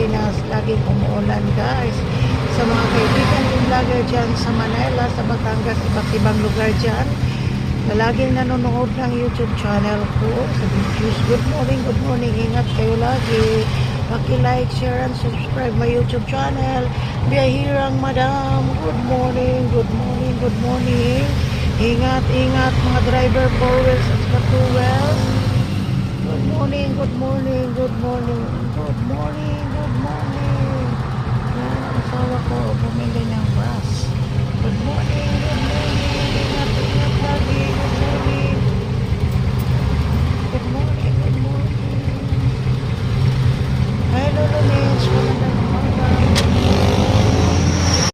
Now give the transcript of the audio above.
Pilipinas. Laging umuulan guys. Sa mga kaibigan kong vlogger dyan sa Manila, sa Batangas, iba't ibang lugar dyan, na laging nanonood ng YouTube channel ko sa videos. Good morning, ingat kayo lagi. Paki-like, share, and subscribe my YouTube channel. Biyahirang Madam, good morning. Ingat mga driver, four wheels at two wheels. Good morning.